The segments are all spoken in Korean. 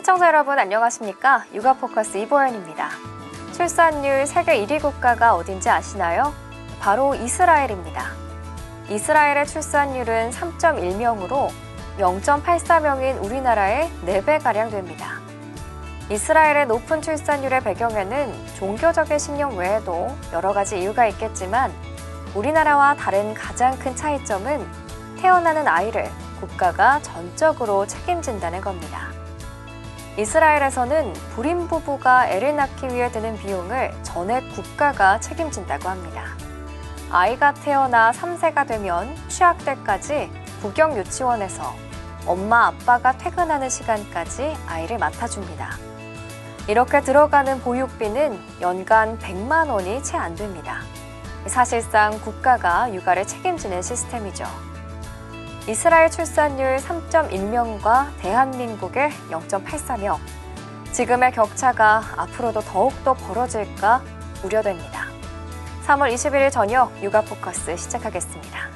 시청자 여러분 안녕하십니까? 육아포커스 이보연입니다. 출산율 세계 1위 국가가 어딘지 아시나요? 바로 이스라엘입니다. 이스라엘의 출산율은 3.1명으로 0.84명인 우리나라의 4배가량 됩니다. 이스라엘의 높은 출산율의 배경에는 종교적인 신념 외에도 여러 가지 이유가 있겠지만 우리나라와 다른 가장 큰 차이점은 태어나는 아이를 국가가 전적으로 책임진다는 겁니다. 이스라엘에서는 불임 부부가 애를 낳기 위해 드는 비용을 전액 국가가 책임진다고 합니다. 아이가 태어나 3세가 되면 취학 때까지 국영 유치원에서 엄마 아빠가 퇴근하는 시간까지 아이를 맡아줍니다. 이렇게 들어가는 보육비는 연간 100만 원이 채 안 됩니다. 사실상 국가가 육아를 책임지는 시스템이죠. 이스라엘 출산율 3.1명과 대한민국의 0.84명. 지금의 격차가 앞으로도 더욱더 벌어질까 우려됩니다. 3월 21일 저녁 육아포커스 시작하겠습니다.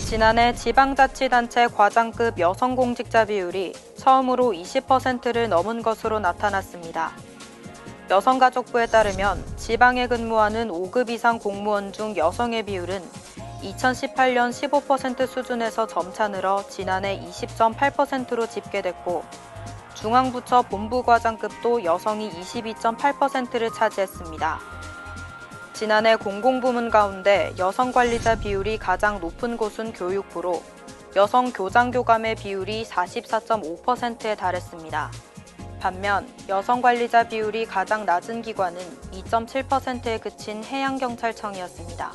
지난해 지방자치단체 과장급 여성 공직자 비율이 처음으로 20%를 넘은 것으로 나타났습니다. 여성가족부에 따르면 지방에 근무하는 5급 이상 공무원 중 여성의 비율은 2018년 15% 수준에서 점차 늘어 지난해 20.8%로 집계됐고 중앙부처 본부과장급도 여성이 22.8%를 차지했습니다. 지난해 공공부문 가운데 여성관리자 비율이 가장 높은 곳은 교육부로 여성 교장교감의 비율이 44.5%에 달했습니다. 반면 여성 관리자 비율이 가장 낮은 기관은 2.7%에 그친 해양경찰청이었습니다.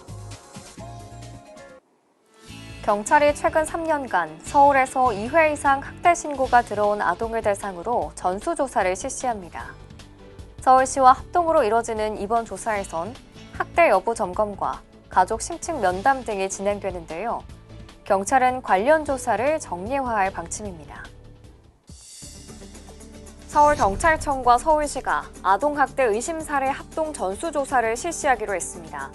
경찰이 최근 3년간 서울에서 2회 이상 학대 신고가 들어온 아동을 대상으로 전수조사를 실시합니다. 서울시와 합동으로 이뤄지는 이번 조사에선 학대 여부 점검과 가족 심층 면담 등이 진행되는데요. 경찰은 관련 조사를 정례화할 방침입니다. 서울경찰청과 서울시가 아동학대 의심 사례 합동 전수조사를 실시하기로 했습니다.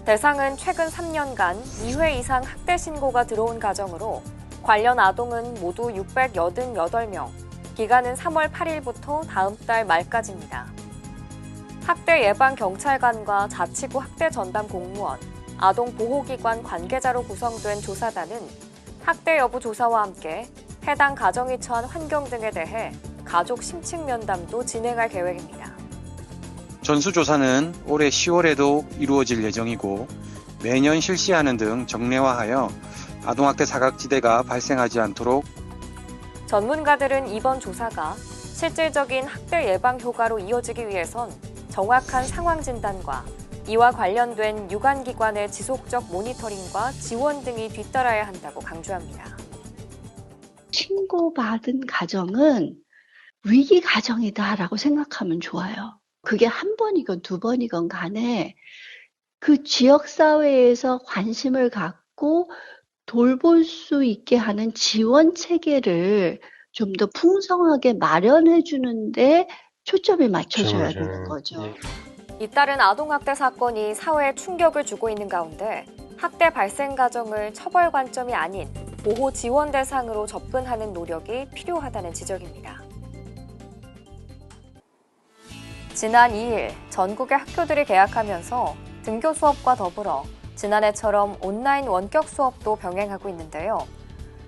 대상은 최근 3년간 2회 이상 학대 신고가 들어온 가정으로 관련 아동은 모두 688명, 기간은 3월 8일부터 다음 달 말까지입니다. 학대 예방 경찰관과 자치구 학대 전담 공무원, 아동보호기관 관계자로 구성된 조사단은 학대 여부 조사와 함께 해당 가정이 처한 환경 등에 대해 가족 심층 면담도 진행할 계획입니다. 전수조사는 올해 10월에도 이루어질 예정이고 매년 실시하는 등 정례화하여 아동학대 사각지대가 발생하지 않도록 전문가들은 이번 조사가 실질적인 학대 예방 효과로 이어지기 위해선 정확한 상황 진단과 이와 관련된 유관기관의 지속적 모니터링과 지원 등이 뒤따라야 한다고 강조합니다. 신고받은 가정은 위기 가정이다라고 생각하면 좋아요. 그게 한 번이건 두 번이건 간에 그 지역사회에서 관심을 갖고 돌볼 수 있게 하는 지원 체계를 좀 더 풍성하게 마련해 주는데 초점이 맞춰져야 되는 거죠. 잇따른 아동학대 사건이 사회에 충격을 주고 있는 가운데 학대 발생 가정을 처벌 관점이 아닌 보호 지원 대상으로 접근하는 노력이 필요하다는 지적입니다. 지난 2일 전국의 학교들이 개학하면서 등교 수업과 더불어 지난해처럼 온라인 원격 수업도 병행하고 있는데요.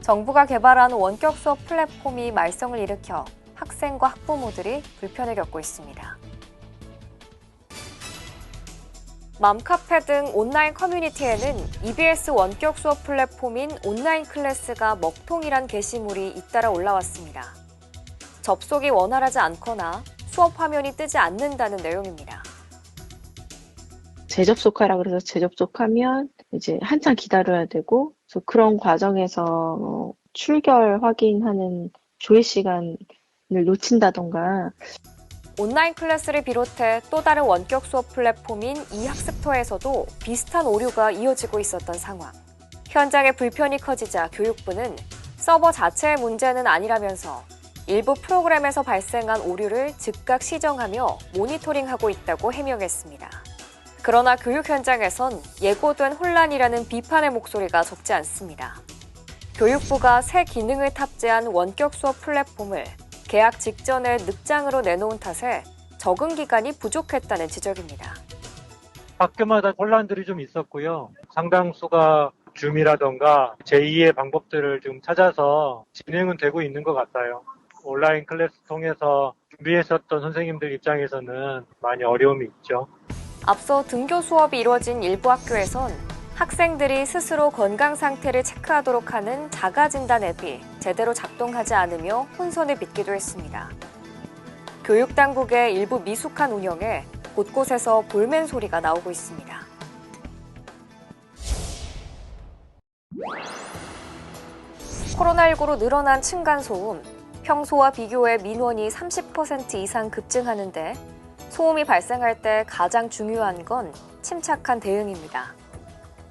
정부가 개발한 원격 수업 플랫폼이 말썽을 일으켜 학생과 학부모들이 불편을 겪고 있습니다. 맘카페 등 온라인 커뮤니티에는 EBS 원격 수업 플랫폼인 온라인 클래스가 먹통이란 게시물이 잇따라 올라왔습니다. 접속이 원활하지 않거나 수업 화면이 뜨지 않는다는 내용입니다. 재접속하라 그래서 재접속하면 이제 한참 기다려야 되고, 그래서 그런 과정에서 출결 확인하는 조회 시간을 놓친다던가. 온라인 클래스를 비롯해 또 다른 원격 수업 플랫폼인 이학습터에서도 비슷한 오류가 이어지고 있었던 상황. 현장에 불편이 커지자 교육부는 서버 자체의 문제는 아니라면서 일부 프로그램에서 발생한 오류를 즉각 시정하며 모니터링하고 있다고 해명했습니다. 그러나 교육 현장에선 예고된 혼란이라는 비판의 목소리가 적지 않습니다. 교육부가 새 기능을 탑재한 원격 수업 플랫폼을 개학 직전에 늑장으로 내놓은 탓에 적응 기간이 부족했다는 지적입니다. 학교마다 혼란들이 좀 있었고요. 상당수가 줌이라던가 제2의 방법들을 좀 찾아서 진행은 되고 있는 것 같아요. 온라인 클래스 통해서 준비했었던 선생님들 입장에서는 많이 어려움이 있죠. 앞서 등교 수업이 이루어진 일부 학교에선 학생들이 스스로 건강 상태를 체크하도록 하는 자가진단 앱이 제대로 작동하지 않으며 혼선을 빚기도 했습니다. 교육당국의 일부 미숙한 운영에 곳곳에서 볼멘 소리가 나오고 있습니다. 코로나19로 늘어난 층간소음, 평소와 비교해 민원이 30% 이상 급증하는데 소음이 발생할 때 가장 중요한 건 침착한 대응입니다.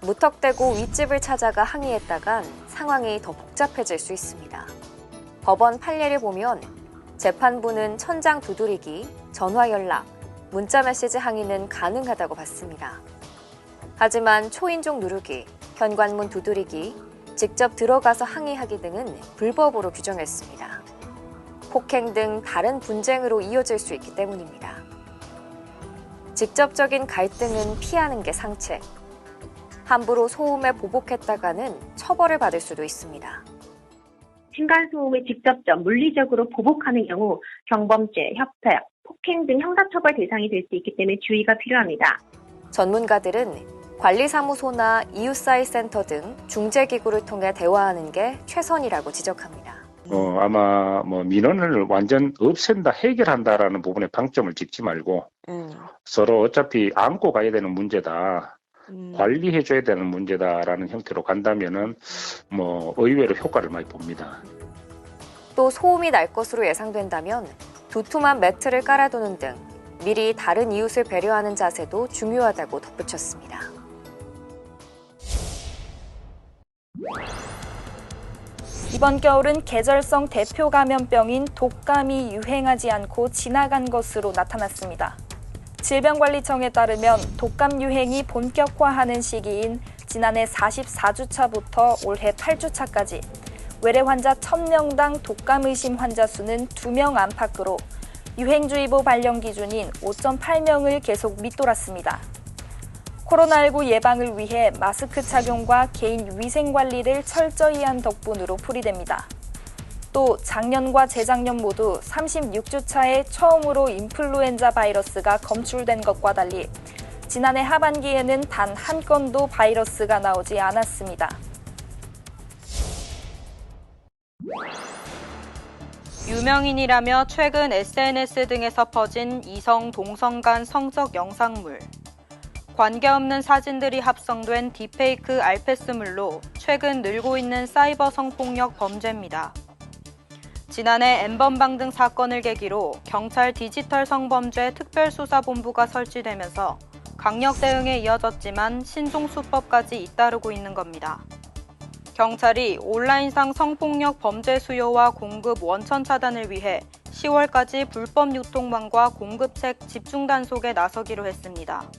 무턱대고 윗집을 찾아가 항의했다간 상황이 더 복잡해질 수 있습니다. 법원 판례를 보면 재판부는 천장 두드리기, 전화 연락, 문자 메시지 항의는 가능하다고 봤습니다. 하지만 초인종 누르기, 현관문 두드리기, 직접 들어가서 항의하기 등은 불법으로 규정했습니다. 폭행 등 다른 분쟁으로 이어질 수 있기 때문입니다. 직접적인 갈등은 피하는 게 상책. 함부로 소음에 보복했다가는 처벌을 받을 수도 있습니다. 층간소음을 직접적 물리적으로 보복하는 경우 경범죄, 협박, 폭행 등 형사처벌 대상이 될 수 있기 때문에 주의가 필요합니다. 전문가들은 관리사무소나 이웃사회센터 등 중재기구를 통해 대화하는 게 최선이라고 지적합니다. 아마 민원을 완전 없앤다, 해결한다라는 부분에 방점을 찍지 말고 서로 어차피 안고 가야 되는 문제다, 관리해줘야 되는 문제다라는 형태로 간다면은 의외로 효과를 많이 봅니다. 또 소음이 날 것으로 예상된다면 두툼한 매트를 깔아두는 등 미리 다른 이웃을 배려하는 자세도 중요하다고 덧붙였습니다. 이번 겨울은 계절성 대표 감염병인 독감이 유행하지 않고 지나간 것으로 나타났습니다. 질병관리청에 따르면 독감 유행이 본격화하는 시기인 지난해 44주차부터 올해 8주차까지 외래 환자 1000명당 독감 의심 환자 수는 2명 안팎으로 유행주의보 발령 기준인 5.8명을 계속 밑돌았습니다. 코로나19 예방을 위해 마스크 착용과 개인 위생 관리를 철저히 한 덕분으로 풀이됩니다. 또 작년과 재작년 모두 36주차에 처음으로 인플루엔자 바이러스가 검출된 것과 달리 지난해 하반기에는 단 한 건도 바이러스가 나오지 않았습니다. 유명인이라며 최근 SNS 등에서 퍼진 이성, 동성 간 성적 영상물. 관계없는 사진들이 합성된 딥페이크 알패스물로 최근 늘고 있는 사이버 성폭력 범죄입니다. 지난해 N번방 등 사건을 계기로 경찰 디지털 성범죄 특별수사본부가 설치되면서 강력 대응에 이어졌지만 신종수법까지 잇따르고 있는 겁니다. 경찰이 온라인상 성폭력 범죄 수요와 공급 원천 차단을 위해 10월까지 불법 유통망과 공급책 집중 단속에 나서기로 했습니다.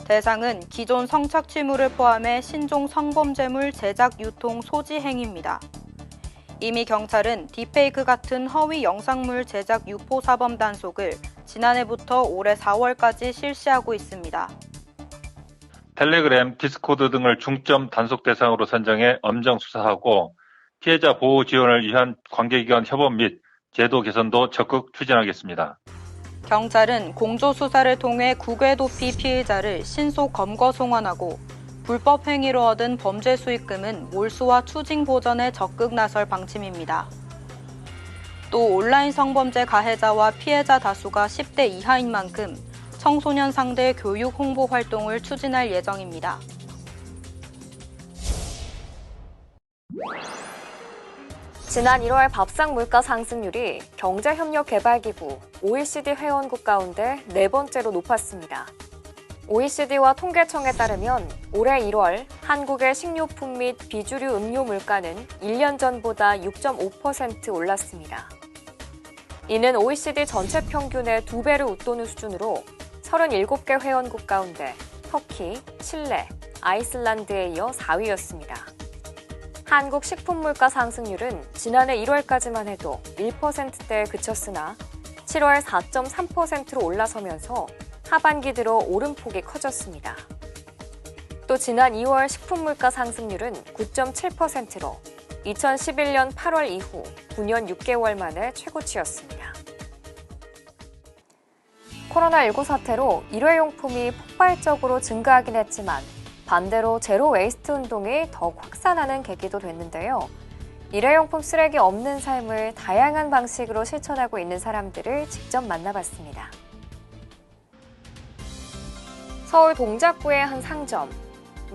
대상은 기존 성착취물을 포함해 신종 성범죄물 제작, 유통, 소지 행위입니다. 이미 경찰은 딥페이크 같은 허위 영상물 제작 유포 사범 단속을 지난해부터 올해 4월까지 실시하고 있습니다. 텔레그램, 디스코드 등을 중점 단속 대상으로 선정해 엄정 수사하고 피해자 보호 지원을 위한 관계기관 협업 및 제도 개선도 적극 추진하겠습니다. 경찰은 공조수사를 통해 국외 도피 피해자를 신속 검거 송환하고 불법 행위로 얻은 범죄 수익금은 몰수와 추징 보전에 적극 나설 방침입니다. 또 온라인 성범죄 가해자와 피해자 다수가 10대 이하인 만큼 청소년 상대 교육 홍보 활동을 추진할 예정입니다. 지난 1월 밥상 물가 상승률이 경제협력개발기구 OECD 회원국 가운데 4번째로 높았습니다. OECD와 통계청에 따르면 올해 1월 한국의 식료품 및 비주류 음료 물가는 1년 전보다 6.5% 올랐습니다. 이는 OECD 전체 평균의 2배를 웃도는 수준으로 37개 회원국 가운데 터키, 칠레, 아이슬란드에 이어 4위였습니다. 한국 식품물가 상승률은 지난해 1월까지만 해도 1%대에 그쳤으나 7월 4.3%로 올라서면서 하반기 들어 오름폭이 커졌습니다. 또 지난 2월 식품물가 상승률은 9.7%로 2011년 8월 이후 9년 6개월 만에 최고치였습니다. 코로나19 사태로 일회용품이 폭발적으로 증가하긴 했지만 반대로 제로 웨이스트 운동이 더욱 확산하는 계기도 됐는데요. 일회용품 쓰레기 없는 삶을 다양한 방식으로 실천하고 있는 사람들을 직접 만나봤습니다. 서울 동작구의 한 상점.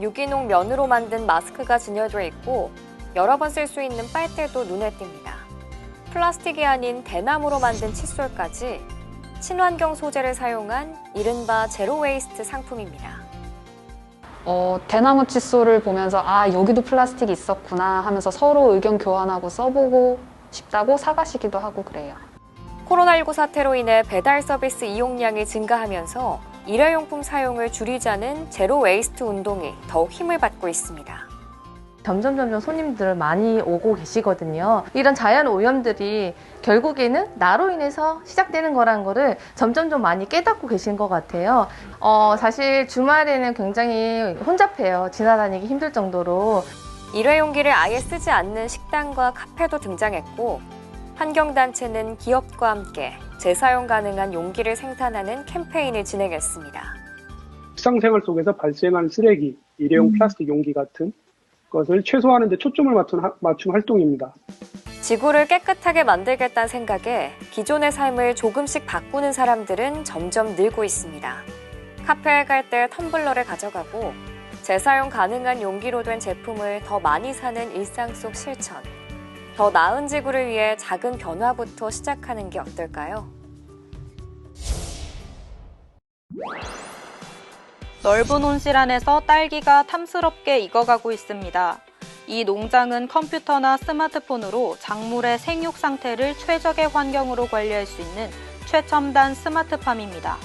유기농 면으로 만든 마스크가 진열돼 있고 여러 번 쓸 수 있는 빨대도 눈에 띕니다. 플라스틱이 아닌 대나무로 만든 칫솔까지 친환경 소재를 사용한 이른바 제로 웨이스트 상품입니다. 대나무 칫솔을 보면서 여기도 플라스틱이 있었구나 하면서 서로 의견 교환하고 써보고 싶다고 사가시기도 하고 그래요. 코로나19 사태로 인해 배달 서비스 이용량이 증가하면서 일회용품 사용을 줄이자는 제로 웨이스트 운동이 더욱 힘을 받고 있습니다. 점점 손님들 많이 오고 계시거든요. 이런 자연 오염들이 결국에는 나로 인해서 시작되는 거라는 거를 점점 많이 깨닫고 계신 것 같아요. 사실 주말에는 굉장히 혼잡해요. 지나다니기 힘들 정도로. 일회용기를 아예 쓰지 않는 식당과 카페도 등장했고 환경단체는 기업과 함께 재사용 가능한 용기를 생산하는 캠페인을 진행했습니다. 일상생활 속에서 발생하는 쓰레기, 일회용 플라스틱 용기 같은 것을 최소화하는 데 초점을 맞춘 활동입니다. 지구를 깨끗하게 만들겠다는 생각에 기존의 삶을 조금씩 바꾸는 사람들은 점점 늘고 있습니다. 카페에 갈 때 텀블러를 가져가고 재사용 가능한 용기로 된 제품을 더 많이 사는 일상 속 실천. 더 나은 지구를 위해 작은 변화부터 시작하는 게 어떨까요? 넓은 온실 안에서 딸기가 탐스럽게 익어가고 있습니다. 이 농장은 컴퓨터나 스마트폰으로 작물의 생육 상태를 최적의 환경으로 관리할 수 있는 최첨단 스마트팜입니다.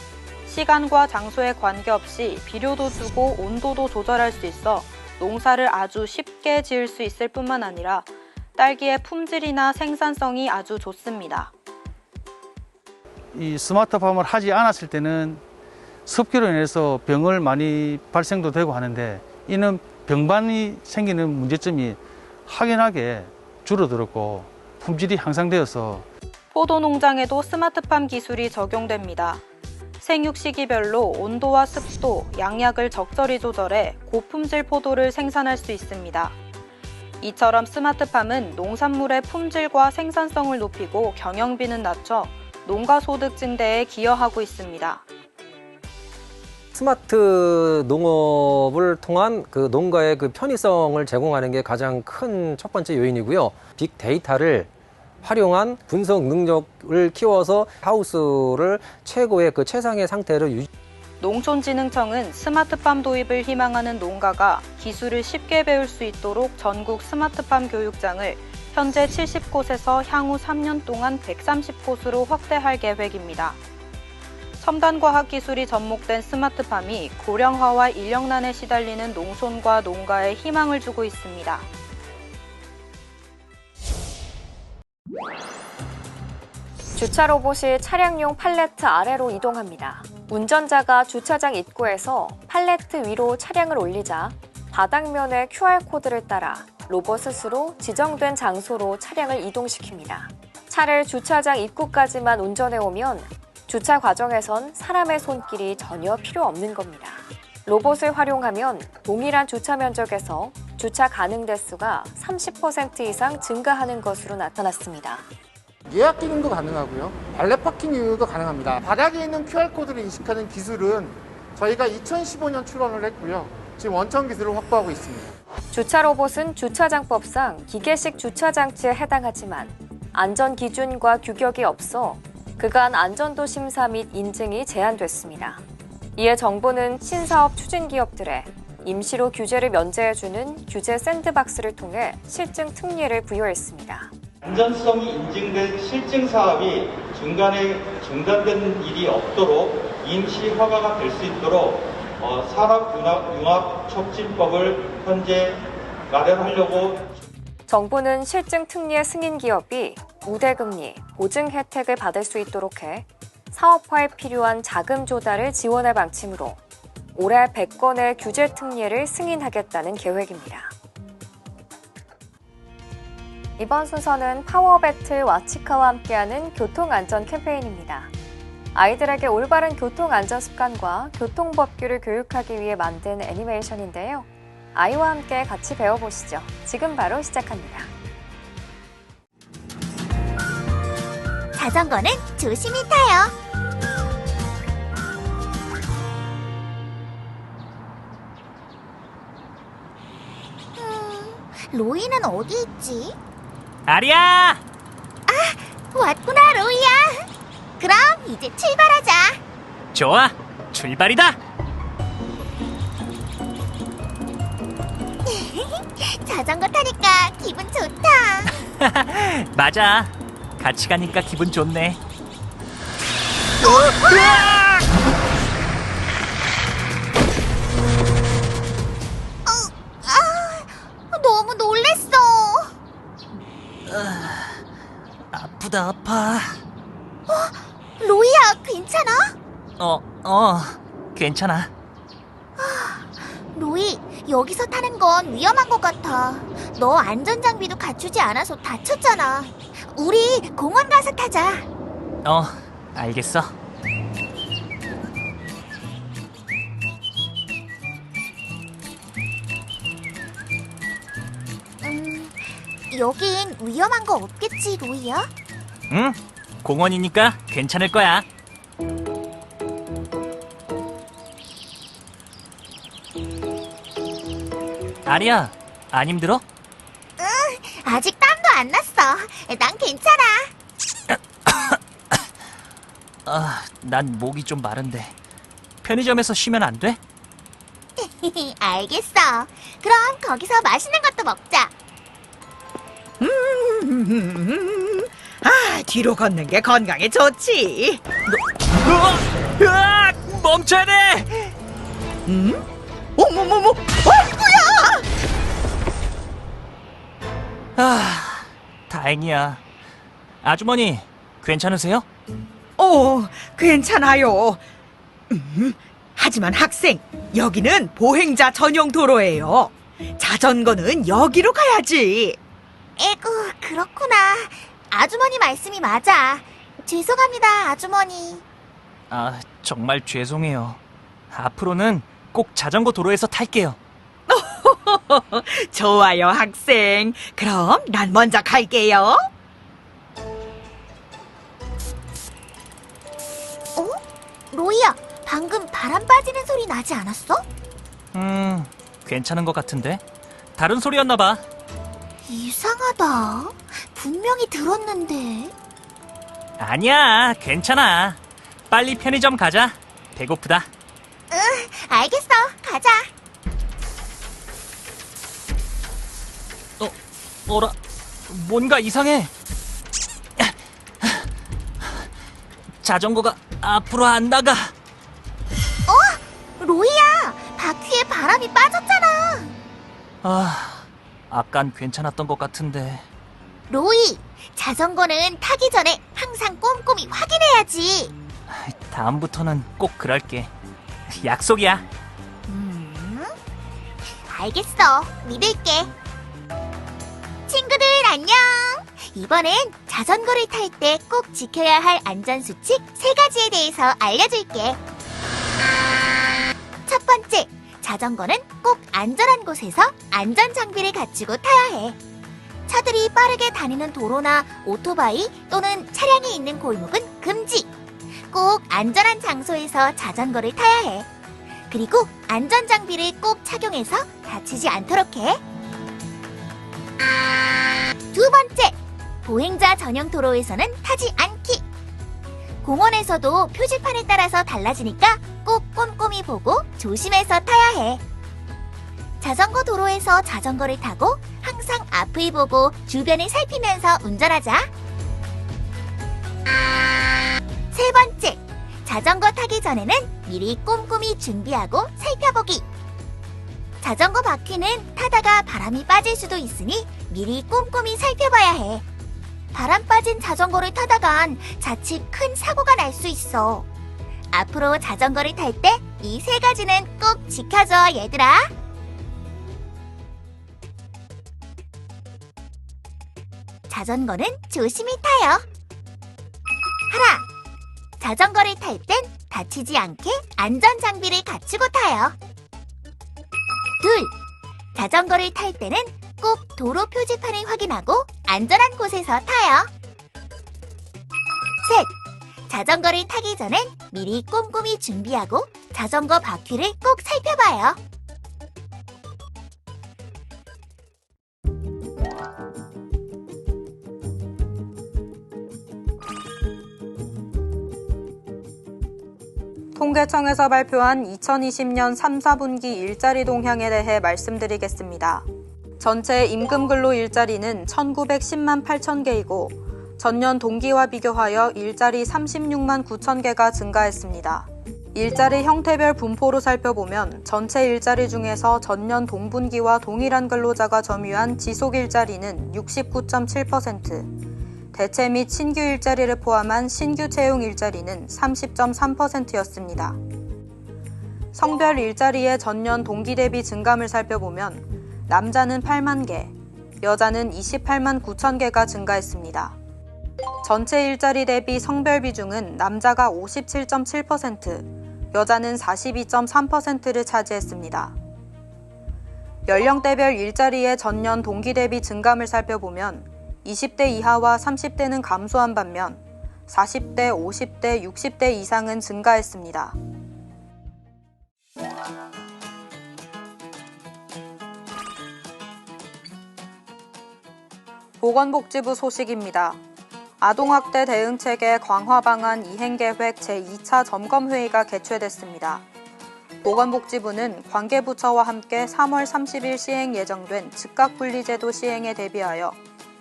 시간과 장소에 관계없이 비료도 주고 온도도 조절할 수 있어 농사를 아주 쉽게 지을 수 있을 뿐만 아니라 딸기의 품질이나 생산성이 아주 좋습니다. 이 스마트팜을 하지 않았을 때는 습기로 인해서 병을 많이 발생도 되고 하는데 이는 병반이 생기는 문제점이 확연하게 줄어들었고 품질이 향상되어서 포도 농장에도 스마트팜 기술이 적용됩니다. 생육 시기별로 온도와 습도, 양약을 적절히 조절해 고품질 포도를 생산할 수 있습니다. 이처럼 스마트팜은 농산물의 품질과 생산성을 높이고 경영비는 낮춰 농가 소득 증대에 기여하고 있습니다. 스마트 농업을 통한 그 농가의 그 편의성을 제공하는 게 가장 큰 첫 번째 요인이고요. 빅데이터를 활용한 분석 능력을 키워서 하우스를 최고의 그 최상의 상태로 유지. 농촌진흥청은 스마트팜 도입을 희망하는 농가가 기술을 쉽게 배울 수 있도록 전국 스마트팜 교육장을 현재 70곳에서 향후 3년 동안 130곳으로 확대할 계획입니다. 첨단 과학 기술이 접목된 스마트팜이 고령화와 인력난에 시달리는 농촌과 농가에 희망을 주고 있습니다. 주차 로봇이 차량용 팔레트 아래로 이동합니다. 운전자가 주차장 입구에서 팔레트 위로 차량을 올리자 바닥면의 QR코드를 따라 로봇 스스로 지정된 장소로 차량을 이동시킵니다. 차를 주차장 입구까지만 운전해오면 주차 과정에선 사람의 손길이 전혀 필요 없는 겁니다. 로봇을 활용하면 동일한 주차 면적에서 주차 가능 대수가 30% 이상 증가하는 것으로 나타났습니다. 예약 기능도 가능하고요. 발렛 파킹 이용도 가능합니다. 바닥에 있는 QR코드를 인식하는 기술은 저희가 2015년 출원을 했고요. 지금 원천 기술을 확보하고 있습니다. 주차 로봇은 주차장법상 기계식 주차 장치에 해당하지만 안전 기준과 규격이 없어 그간 안전도 심사 및 인증이 제한됐습니다. 이에 정부는 신사업 추진 기업들에 임시로 규제를 면제해주는 규제 샌드박스를 통해 실증 특례를 부여했습니다. 안전성이 인증된 실증 사업이 중간에 중단된 일이 없도록 임시 허가가 될 수 있도록 산업융합촉진법을 현재 마련하려고 정부는 실증 특례 승인 기업이 우대금리, 보증 혜택을 받을 수 있도록 해 사업화에 필요한 자금 조달을 지원할 방침으로 올해 100건의 규제 특례를 승인하겠다는 계획입니다. 이번 순서는 파워배틀 와치카와 함께하는 교통안전 캠페인입니다. 아이들에게 올바른 교통안전 습관과 교통법규를 교육하기 위해 만든 애니메이션인데요. 아이와 함께 같이 배워보시죠. 지금 바로 시작합니다. 자전거는 조심히 타요. 로이는 어디 있지? 아리야! 왔구나, 로이야. 그럼 이제 출발하자. 좋아, 출발이다! 자전거 타니까 기분 좋다. 맞아, 같이 가니까 기분 좋네. 너무 놀랬어. 아프다, 아파. 로이야, 괜찮아? 괜찮아. 로이, 여기서 타는 건 위험한 것 같아. 너 안전장비도 갖추지 않아서 다쳤잖아. 우리 공원 가서 타자. 알겠어. 여긴 위험한 거 없겠지, 로이야? 응, 공원이니까 괜찮을 거야. 아리야, 안 힘들어? 응, 아직 땀도 안 났어. 난 괜찮아. 난 목이 좀 마른데. 편의점에서 쉬면 안 돼? 알겠어. 그럼 거기서 맛있는 것도 먹자. 뒤로 걷는 게 건강에 좋지. 멈춰야 돼! 어머머머, 다행이야. 아주머니, 괜찮으세요? 괜찮아요. 하지만 학생, 여기는 보행자 전용 도로예요. 자전거는 여기로 가야지. 에구, 그렇구나. 아주머니 말씀이 맞아. 죄송합니다, 아주머니. 정말 죄송해요. 앞으로는 꼭 자전거 도로에서 탈게요. 좋아요, 학생. 그럼 난 먼저 갈게요. 로이야, 방금 바람 빠지는 소리 나지 않았어? 괜찮은 것 같은데? 다른 소리였나 봐. 이상하다. 분명히 들었는데. 아니야, 괜찮아. 빨리 편의점 가자. 배고프다. 응, 알겠어. 가자. 어라, 뭔가 이상해. 자전거가 앞으로 안 나가. 로이야, 바퀴에 바람이 빠졌잖아. 아깐 괜찮았던 것 같은데. 로이, 자전거는 타기 전에 항상 꼼꼼히 확인해야지. 다음부터는 꼭 그럴게. 약속이야. 알겠어. 믿을게. 친구들 안녕. 이번엔 자전거를 탈 때 꼭 지켜야 할 안전수칙 3가지에 대해서 알려줄게. 첫 번째, 자전거는 꼭 안전한 곳에서 안전장비를 갖추고 타야 해. 차들이 빠르게 다니는 도로나 오토바이 또는 차량이 있는 골목은 금지. 꼭 안전한 장소에서 자전거를 타야 해. 그리고 안전장비를 꼭 착용해서 다치지 않도록 해. 두 번째, 보행자 전용 도로에서는 타지 않기. 공원에서도 표지판에 따라서 달라지니까 꼭 꼼꼼히 보고 조심해서 타야 해. 자전거 도로에서 자전거를 타고 항상 앞을 보고 주변을 살피면서 운전하자. 세 번째, 자전거 타기 전에는 미리 꼼꼼히 준비하고 살펴보기. 자전거 바퀴는 타다가 바람이 빠질 수도 있으니 미리 꼼꼼히 살펴봐야 해. 바람 빠진 자전거를 타다간 자칫 큰 사고가 날 수 있어. 앞으로 자전거를 탈 때 이 세 가지는 꼭 지켜줘, 얘들아. 자전거는 조심히 타요. 하나, 자전거를 탈 땐 다치지 않게 안전장비를 갖추고 타요. 둘, 자전거를 탈 때는 꼭 도로 표지판을 확인하고 안전한 곳에서 타요. 셋, 자전거를 타기 전엔 미리 꼼꼼히 준비하고 자전거 바퀴를 꼭 살펴봐요. 통계청에서 발표한 2020년 3, 4분기 일자리 동향에 대해 말씀드리겠습니다. 전체 임금근로 일자리는 1910만 8천 개이고 전년 동기와 비교하여 일자리 36만 9천 개가 증가했습니다. 일자리 형태별 분포로 살펴보면 전체 일자리 중에서 전년 동분기와 동일한 근로자가 점유한 지속 일자리는 69.7%, 대체 및 신규 일자리를 포함한 신규 채용 일자리는 30.3%였습니다. 성별 일자리의 전년 동기 대비 증감을 살펴보면 남자는 8만 개, 여자는 28만 9천 개가 증가했습니다. 전체 일자리 대비 성별 비중은 남자가 57.7%, 여자는 42.3%를 차지했습니다. 연령대별 일자리의 전년 동기 대비 증감을 살펴보면 20대 이하와 30대는 감소한 반면 40대, 50대, 60대 이상은 증가했습니다. 보건복지부 소식입니다. 아동학대 대응체계 강화 방안 이행계획 제2차 점검회의가 개최됐습니다. 보건복지부는 관계부처와 함께 3월 30일 시행 예정된 즉각분리제도 시행에 대비하여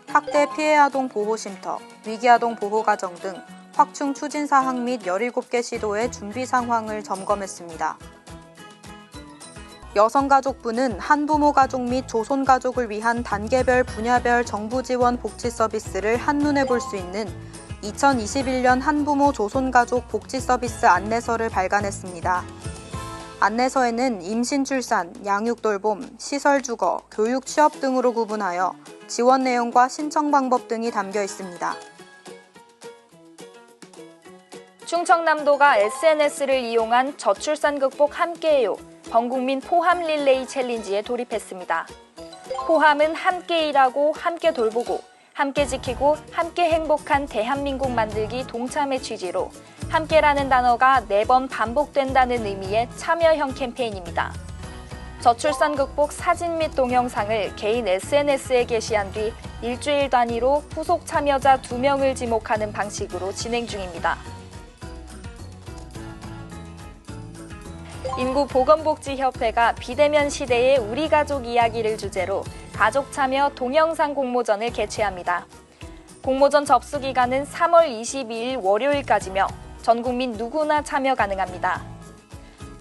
학대 피해 아동 보호쉼터, 위기아동 보호가정 등 확충 추진사항 및 17개 시도의 준비 상황을 점검했습니다. 여성가족부는 한부모 가족 및 조손 가족을 위한 단계별 분야별 정부 지원 복지 서비스를 한눈에 볼 수 있는 2021년 한부모 조손 가족 복지 서비스 안내서를 발간했습니다. 안내서에는 임신 출산, 양육 돌봄, 시설 주거, 교육 취업 등으로 구분하여 지원 내용과 신청 방법 등이 담겨 있습니다. 충청남도가 SNS를 이용한 저출산 극복 함께해요 전국민 포함 릴레이 챌린지에 돌입했습니다. 포함은 함께 일하고 함께 돌보고 함께 지키고 함께 행복한 대한민국 만들기 동참의 취지로 함께라는 단어가 4번 반복된다는 의미의 참여형 캠페인입니다. 저출산 극복 사진 및 동영상을 개인 SNS에 게시한 뒤 일주일 단위로 후속 참여자 2명을 지목하는 방식으로 진행 중입니다. 인구보건복지협회가 비대면 시대의 우리 가족 이야기를 주제로 가족 참여 동영상 공모전을 개최합니다. 공모전 접수 기간은 3월 22일 월요일까지며 전 국민 누구나 참여 가능합니다.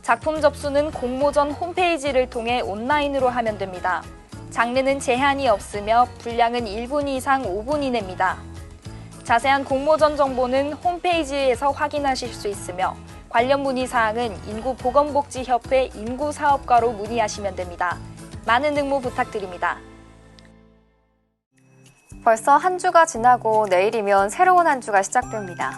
작품 접수는 공모전 홈페이지를 통해 온라인으로 하면 됩니다. 장르는 제한이 없으며 분량은 1분 이상 5분 이내입니다. 자세한 공모전 정보는 홈페이지에서 확인하실 수 있으며 관련 문의사항은 인구보건복지협회 인구사업과로 문의하시면 됩니다. 많은 응모 부탁드립니다. 벌써 한 주가 지나고 내일이면 새로운 한 주가 시작됩니다.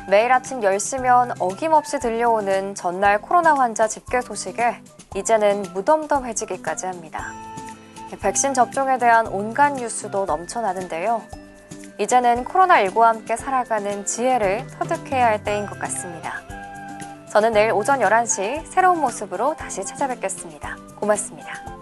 매일 아침 10시면 어김없이 들려오는 전날 코로나 환자 집계 소식에 이제는 무덤덤해지기까지 합니다. 백신 접종에 대한 온갖 뉴스도 넘쳐나는데요. 이제는 코로나19와 함께 살아가는 지혜를 터득해야 할 때인 것 같습니다. 저는 내일 오전 11시 새로운 모습으로 다시 찾아뵙겠습니다. 고맙습니다.